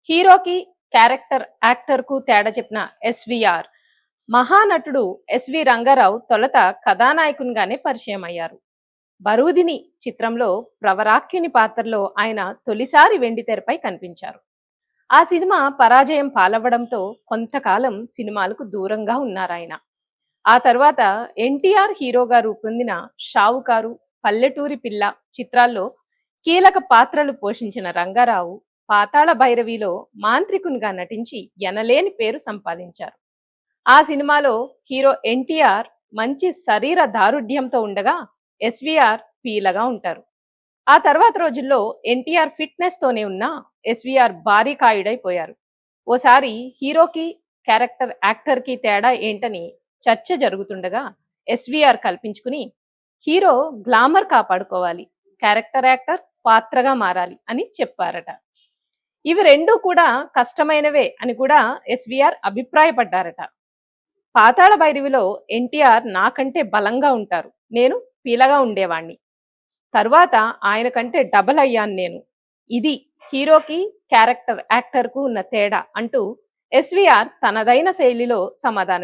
హీరోకి, క్యారెక్టర్ యాక్టర్‌కు తేడా చెప్పిన 'ఎస్‌వీఆర్'. మహానటుడు 'ఎస్‌వి రంగారావు' తొలుత కథానాయకునిగానే పరిచయమయ్యారు. 'బరూదిని' చిత్రంలో ప్రవరాఖ్యుని పాత్రలో ఆయన తొలిసారి వెండితెరపై కనిపించారు. ఆ సినిమా పరాజయం పాలవ్వడంతో కొంతకాలం సినిమాలకు దూరంగా ఉన్నారాయన. ఆ తర్వాత ఎన్టీఆర్ హీరోగా రూపొందిన 'షావుకారు', 'పల్లెటూరి పిల్ల' చిత్రాల్లో కీలక పాత్రలు పోషించిన రంగారావు 'పాతాళ భైరవిలో' మాంత్రికునిగా నటించి ఎనలేని పేరు సంపాదించారు. ఆ సినిమాలో హీరో ఎన్టీఆర్ మంచి శరీర దారుఢ్యంతో ఉండగా ఎస్వీఆర్ పీలగా ఉంటారు. ఆ తర్వాత రోజుల్లో ఎన్టీఆర్ ఫిట్నెస్ తోనే ఉన్న ఎస్వీఆర్ భారీ కాయుడైపోయారు. ఓసారి హీరోకి, క్యారెక్టర్ యాక్టర్‌కి తేడా ఏంటని చర్చ జరుగుతుండగా ఎస్వీఆర్ కల్పించుకుని హీరో గ్లామర్ కాపాడుకోవాలి, క్యారెక్టర్ యాక్టర్ పాత్రగా మారాలి అని చెప్పారట. ఇవి రెండూ కూడా కష్టమైనవే అని కూడా ఎస్వీఆర్ అభిప్రాయపడ్డారట. పాతాళ భైరవిలో ఎన్టీఆర్ నాకంటే బలంగా ఉంటారు, నేను పీలగా ఉండేవాణ్ణి. తరువాత ఆయన కంటే డబల్ అయ్యాను నేను. ఇది హీరోకి, క్యారెక్టర్ యాక్టర్‌కు ఉన్న తేడా అంటూ ఎస్వీఆర్ తనదైన శైలిలో సమాధానం